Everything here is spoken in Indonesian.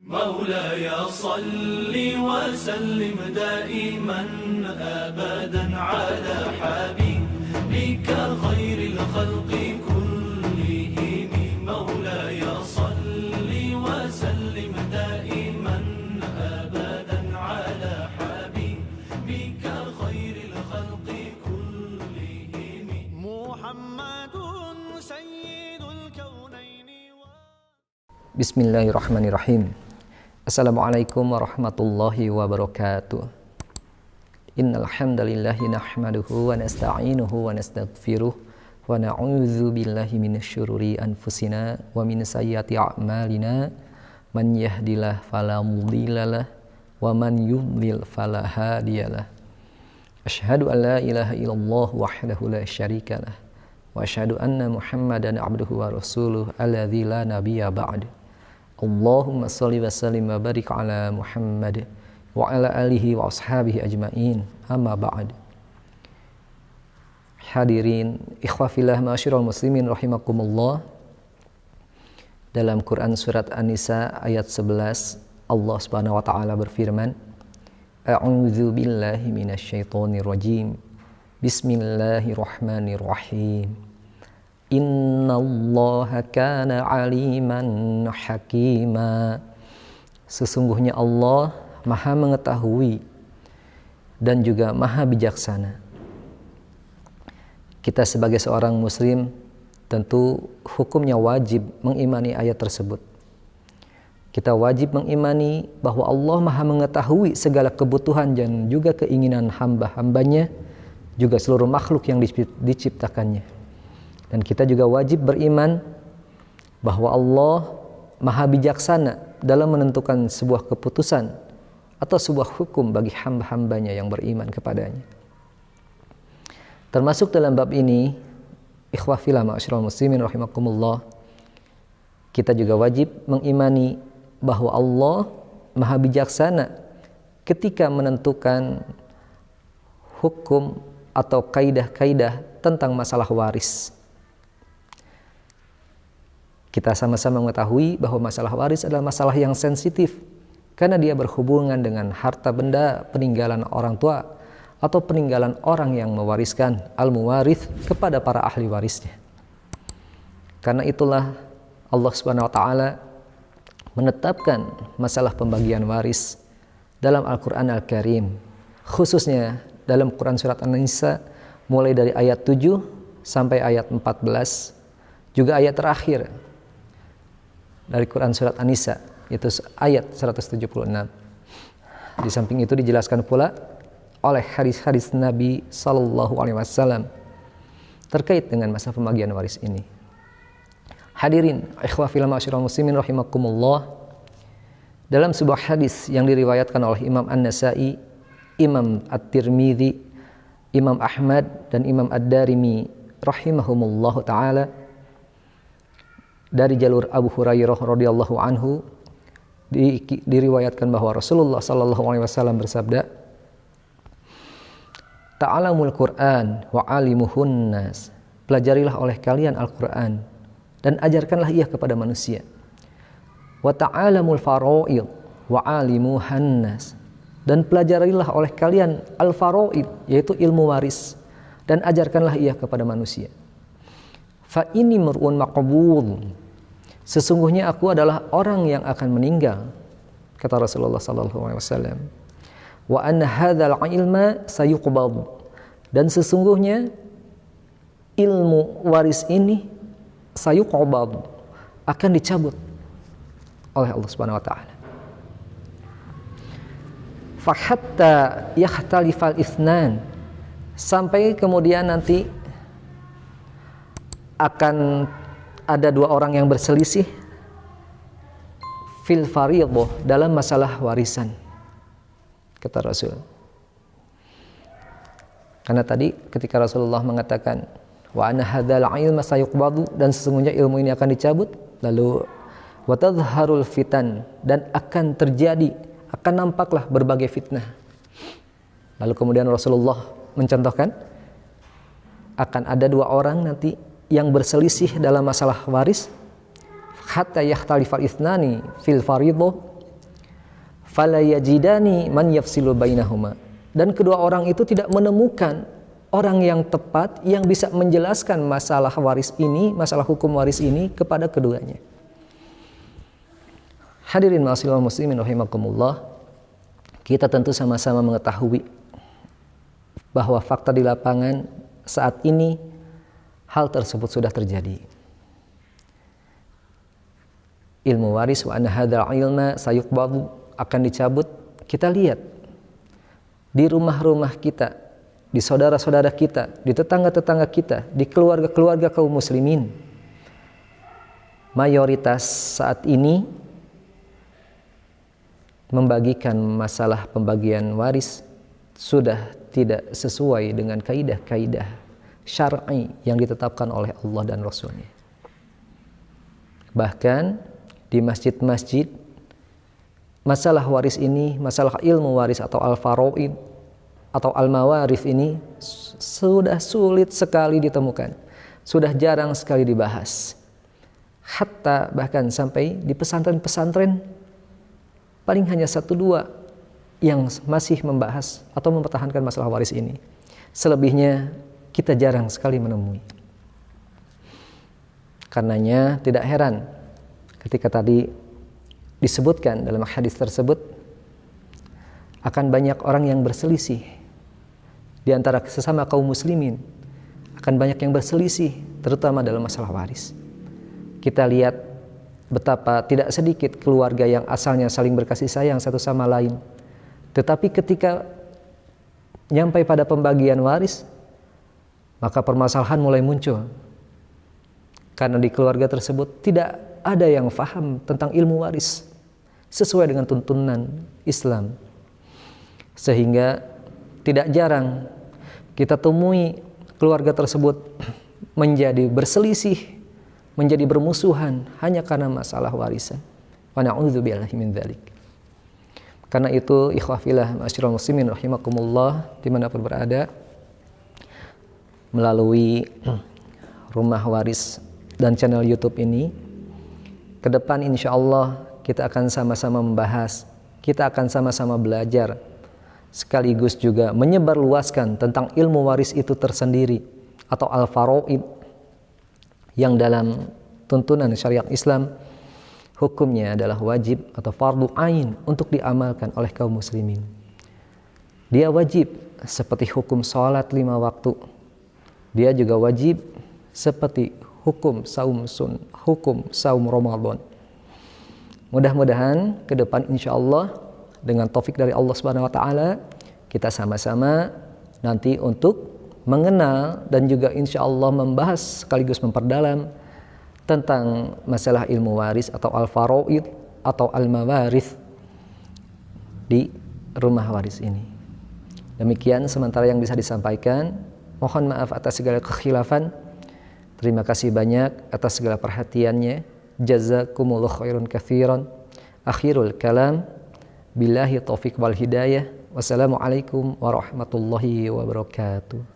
مولاي صل وسلم دائما أبدا على حبيبك خير الخلق كلهم مولاي صل وسلم دائما أبدا على حبيبك خير الخلق كلهم محمد سيد الكونين Bismillahirrahmanirrahim. Assalamualaikum warahmatullahi wabarakatuh. Innal hamdalillahi nahmaduhu wa nasta'inuhu wa nastaghfiruh wa na'udzu billahi minasyururi anfusina wa min sayyiati a'malina man yahdihillahu fala mudhillalah wa man yudhlil fala hadiyalah. Asyhadu an la ilaha illallah wahdahu la syarikalah wa asyhadu anna Muhammadan abduhu wa rasuluh alladzi la nabiyya ba'd. Allahumma sholli wa sallim wa barik ala Muhammad wa ala alihi wa ashabihi ajma'in, amma ba'd. Hadirin ikhwah fillah ma'asyiral muslimin rahimakumullah. Dalam Quran surat An-Nisa ayat 11 Allah Subhanahu wa taala berfirman, A'udzu billahi minasyaitonir rajim. Bismillahirrahmanirrahim. Innallaha kana aliman hakima. Sesungguhnya Allah Maha mengetahui dan juga Maha bijaksana. Kita sebagai seorang muslim tentu hukumnya wajib mengimani ayat tersebut. Kita wajib mengimani bahwa Allah Maha mengetahui segala kebutuhan dan juga keinginan hamba-hambanya, juga seluruh makhluk yang diciptakannya. Dan kita juga wajib beriman bahwa Allah Maha bijaksana dalam menentukan sebuah keputusan atau sebuah hukum bagi hamba-hambanya yang beriman kepadanya. Termasuk dalam bab ini, ikhwah fillah ma'asyiral muslimin rahimakumullah, kita juga wajib mengimani bahwa Allah Maha bijaksana ketika menentukan hukum atau kaidah-kaidah tentang masalah waris. Kita sama-sama mengetahui bahwa masalah waris adalah masalah yang sensitif karena dia berhubungan dengan harta benda peninggalan orang tua atau peninggalan orang yang mewariskan al-muwarith kepada para ahli warisnya. Karena itulah Allah Subhanahu wa taala menetapkan masalah pembagian waris dalam Al-Qur'an Al-Karim, khususnya dalam Quran surat An-Nisa mulai dari ayat 7 sampai ayat 14, juga ayat terakhir dari Quran surat An-Nisa, yaitu ayat 176. Di samping itu dijelaskan pula oleh hadis-hadis Nabi sallallahu alaihi wasallam terkait dengan masalah pembagian waris ini. Hadirin ikhwah fillah ma'asyiral muslimin rahimakumullah, dalam sebuah hadis yang diriwayatkan oleh Imam An-Nasa'i, Imam At-Tirmidzi, Imam Ahmad dan Imam Ad-Darimi rahimahumullahu taala, dari jalur Abu Hurairah radhiyallahu anhu diriwayatkan bahwa Rasulullah sallallahu alaihi wasallam bersabda, Ta'alamul Qur'an wa 'alimuhun nas. Pelajarilah oleh kalian Al-Qur'an dan ajarkanlah ia kepada manusia. Wa ta'alamul fara'id wa 'alimuhan nas. Dan pelajarilah oleh kalian al-fara'id, yaitu ilmu waris, dan ajarkanlah ia kepada manusia. Fa ini mar'un maqbul. Sesungguhnya aku adalah orang yang akan meninggal, kata Rasulullah sallallahu alaihi wasallam. Wa anna hadzal ilma sayuqbad. Dan sesungguhnya ilmu waris ini sayuqbad, akan dicabut oleh Allah Subhanahu wa taala. Fa hatta yakhtalifal itsnan, sampai kemudian nanti akan ada dua orang yang berselisih fil fariidhah, dalam masalah warisan, kata Rasul. Karena tadi ketika Rasulullah mengatakan wa anna hadzal ilma sayuqbadu, dan sesungguhnya ilmu ini akan dicabut, lalu wa tadhharul fitan, dan akan terjadi, akan nampaklah berbagai fitnah. Lalu kemudian Rasulullah mencontohkan akan ada dua orang nanti yang berselisih dalam masalah waris, hatta yakhtalifal ithnani fil fariidhah, fala yajidani man yafsilu bainahuma. Dan kedua orang itu tidak menemukan orang yang tepat yang bisa menjelaskan masalah waris ini, masalah hukum waris ini kepada keduanya. Hadirin ma'asyiral muslimin rahimakumullah, kita tentu sama-sama mengetahui bahwa fakta di lapangan saat ini hal tersebut sudah terjadi. Ilmu waris wa anna hadzal ilma sayuqbadu akan dicabut. Kita lihat di rumah-rumah kita, di saudara-saudara kita, di tetangga-tetangga kita, di keluarga-keluarga kaum muslimin. Mayoritas saat ini membagikan masalah pembagian waris sudah tidak sesuai dengan kaidah-kaidah syar'i yang ditetapkan oleh Allah dan Rasul-Nya. Bahkan di masjid-masjid masalah waris ini, masalah ilmu waris atau al-faraid atau al-mawarith ini sudah sulit sekali ditemukan, sudah jarang sekali dibahas. Hatta bahkan sampai di pesantren-pesantren paling hanya 1-2 yang masih membahas atau mempertahankan masalah waris ini. Selebihnya kita jarang sekali menemui. Karenanya tidak heran ketika tadi disebutkan dalam hadis tersebut akan banyak orang yang berselisih di antara sesama kaum muslimin, akan banyak yang berselisih terutama dalam masalah waris. Kita lihat betapa tidak sedikit keluarga yang asalnya saling berkasih sayang satu sama lain, tetapi ketika nyampai pada pembagian waris, maka permasalahan mulai muncul. Karena di keluarga tersebut tidak ada yang faham tentang ilmu waris sesuai dengan tuntunan Islam. Sehingga tidak jarang kita temui keluarga tersebut menjadi berselisih, menjadi bermusuhan hanya karena masalah warisan. Wa na'udzubillahi min dzalik. Karena itu ikhwah fillah ma'asyiral muslimin rahimakumullah dimanapun berada, melalui Rumah Waris dan channel YouTube ini, ke depan insyaallah kita akan sama-sama membahas, kita akan sama-sama belajar, sekaligus juga menyebarluaskan tentang ilmu waris itu tersendiri atau al-faraid yang dalam tuntunan syariat Islam hukumnya adalah wajib atau fardu ain untuk diamalkan oleh kaum muslimin. Dia wajib seperti hukum sholat 5 waktu. Dia juga wajib seperti hukum saum Ramadan. Mudah-mudahan ke depan insyaallah dengan taufik dari Allah Subhanahu wa taala kita sama-sama nanti untuk mengenal dan juga insyaallah membahas sekaligus memperdalam tentang masalah ilmu waris atau al-faraid atau al-mawarith di rumah waris ini. Demikian sementara yang bisa disampaikan. Mohon maaf atas segala kekhilafan. Terima kasih banyak atas segala perhatiannya. Jazakumullahu khairan katsiran. Akhirul kalam, billahi taufiq wal hidayah. Wassalamualaikum warahmatullahi wabarakatuh.